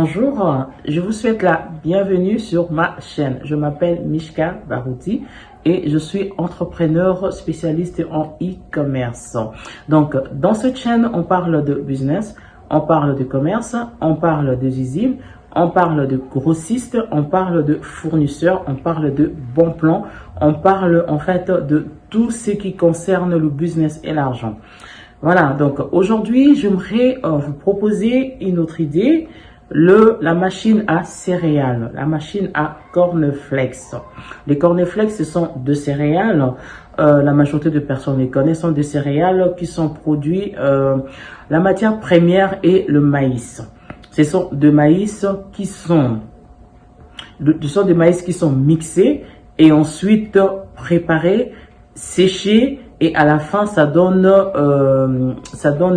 Bonjour, je vous souhaite la bienvenue sur ma chaîne. Je m'appelle Mishka Barouti et je suis entrepreneur spécialiste en e-commerce. Donc, dans cette chaîne, on parle de business, on parle de commerce, on parle de usines, on parle de grossistes, on parle de fournisseurs, on parle de bons plans, on parle en fait de tout ce qui concerne le business et l'argent. Voilà, donc aujourd'hui, j'aimerais vous proposer une autre idée, la machine à céréales, la machine à cornflakes. Les cornflakes, ce sont de céréales, la majorité de personnes les connaissent, sont des céréales qui sont produits, la matière première est le maïs. Ce sont des maïs qui sont mixés et ensuite préparés, séchés, et à la fin ça donne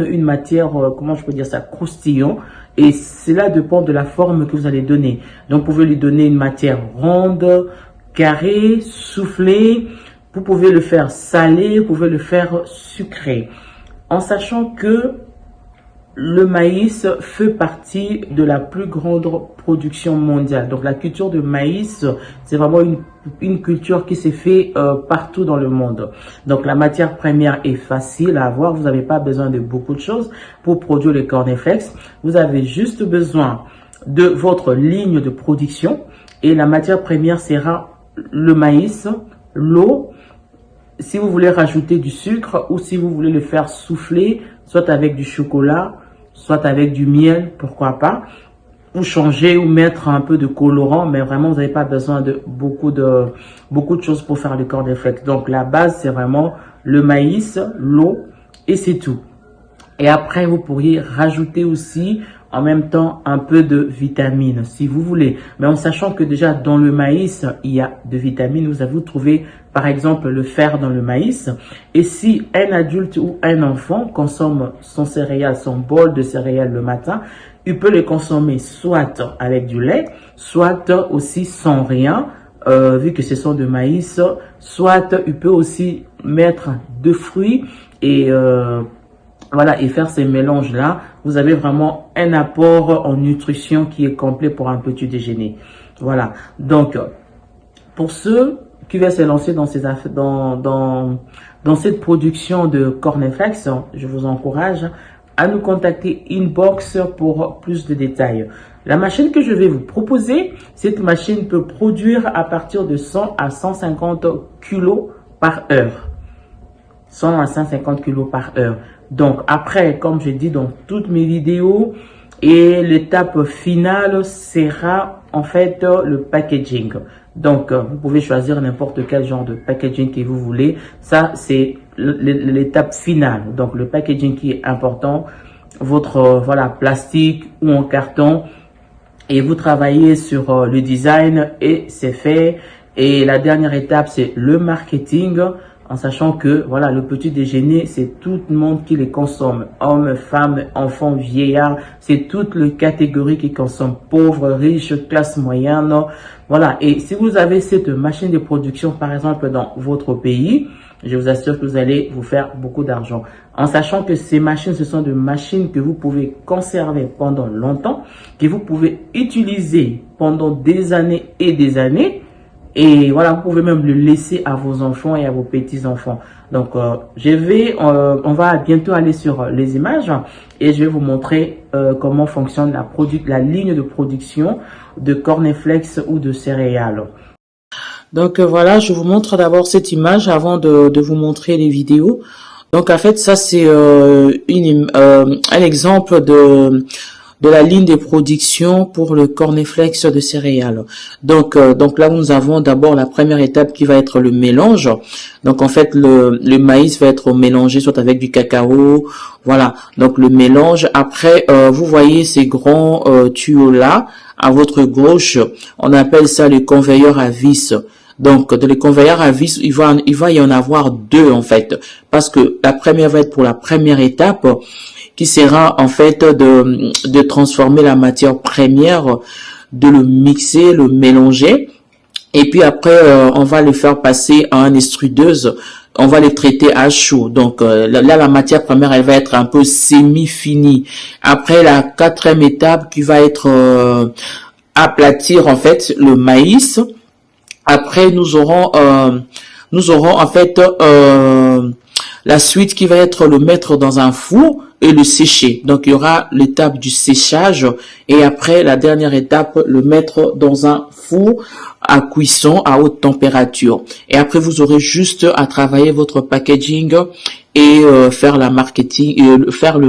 une matière, comment je peux dire ça, croustillant, et cela dépend de la forme que vous allez donner. Donc vous pouvez lui donner une matière ronde, carrée, soufflée, vous pouvez le faire salé, vous pouvez le faire sucré, en sachant que le maïs fait partie de la plus grande production mondiale. Donc la culture de maïs, c'est vraiment une culture qui s'est fait partout dans le monde. Donc la matière première est facile à avoir. Vous n'avez pas besoin de beaucoup de choses pour produire les cornflakes. Vous avez juste besoin de votre ligne de production et la matière première sera le maïs, l'eau. Si vous voulez rajouter du sucre ou si vous voulez le faire souffler, soit avec du chocolat, soit avec du miel, pourquoi pas, ou changer ou mettre un peu de colorant, mais vraiment vous n'avez pas besoin de beaucoup de choses pour faire les cornflakes. Donc la base c'est vraiment le maïs, l'eau et c'est tout. Et après vous pourriez rajouter aussi en même temps un peu de vitamines si vous voulez, mais en sachant que déjà dans le maïs il y a de vitamines. Vous avez trouvé par exemple le fer dans le maïs, et si un adulte ou un enfant consomme son céréale, son bol de céréales le matin, il peut le consommer soit avec du lait, soit aussi sans rien, vu que ce sont de maïs, soit il peut aussi mettre de fruits et voilà, et faire ces mélanges-là. Vous avez vraiment un apport en nutrition qui est complet pour un petit déjeuner. Voilà. Donc, pour ceux qui veulent se lancer dans cette production de cornflakes, je vous encourage à nous contacter inbox pour plus de détails. La machine que je vais vous proposer, cette machine peut produire à partir de 100 à 150 kilos par heure. 100 à 150 kilos par heure. Donc après, comme je dis dans toutes mes vidéos, et l'étape finale sera en fait le packaging. Donc vous pouvez choisir n'importe quel genre de packaging que vous voulez. Ça c'est l'étape finale. Donc le packaging qui est important, votre voilà, plastique ou en carton, et vous travaillez sur le design et c'est fait. Et la dernière étape c'est le marketing, en sachant que voilà, le petit déjeuner, c'est tout le monde qui les consomme. Hommes, femmes, enfants, vieillards, c'est toutes les catégories qui consomment. Pauvres, riches, classe moyenne. Voilà. Et si vous avez cette machine de production, par exemple, dans votre pays, je vous assure que vous allez vous faire beaucoup d'argent. En sachant que ces machines, ce sont des machines que vous pouvez conserver pendant longtemps, que vous pouvez utiliser pendant des années et des années. Et voilà, vous pouvez même le laisser à vos enfants et à vos petits-enfants. Donc, on va bientôt aller sur les images et je vais vous montrer comment fonctionne la ligne de production de cornflakes ou de céréales. Donc, voilà, je vous montre d'abord cette image avant de vous montrer les vidéos. Donc, en fait, ça, c'est un exemple de la ligne de production pour le cornflakes de céréales. Donc là, nous avons d'abord la première étape qui va être le mélange. Donc, en fait, le maïs va être mélangé soit avec du cacao. Voilà. Donc, le mélange. Après, vous voyez ces grands tuyaux-là à votre gauche. On appelle ça le conveyeur à vis. Donc, dans les conveyeurs à vis, il va y en avoir deux, en fait. Parce que la première va être pour la première étape, qui sera en fait de transformer la matière première, de le mixer, le mélanger, et puis après on va le faire passer à un extrudeuse on va les traiter à chaud. Donc là, la matière première, elle va être un peu semi-finie. Après, la quatrième étape qui va être aplatir en fait le maïs. Après, nous aurons en fait la suite qui va être le mettre dans un four et le sécher. Donc, il y aura l'étape du séchage et après, la dernière étape, le mettre dans un four à cuisson à haute température. Et après, vous aurez juste à travailler votre packaging et faire le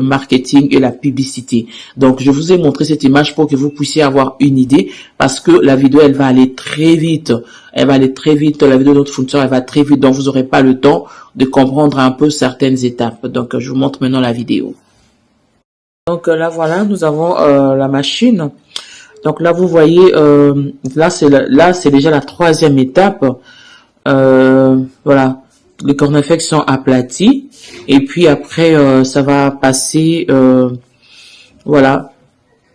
marketing et la publicité. Donc, je vous ai montré cette image pour que vous puissiez avoir une idée parce que la vidéo, elle va aller très vite. Elle va aller très vite. La vidéo de notre fournisseur, elle va très vite. Donc, vous n'aurez pas le temps de comprendre un peu certaines étapes. Donc, je vous montre maintenant la vidéo. Donc, là, voilà, nous avons la machine. Donc, là, vous voyez, là, c'est déjà la troisième étape. Voilà, les cornflakes sont aplatis. Et puis, après, ça va passer, voilà,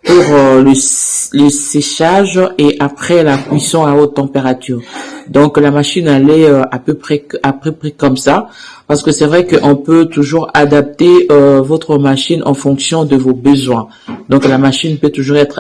pour le séchage et après la cuisson à haute température. Donc la machine elle est à peu près comme ça parce que c'est vrai qu'on peut toujours adapter votre machine en fonction de vos besoins. Donc la machine peut toujours être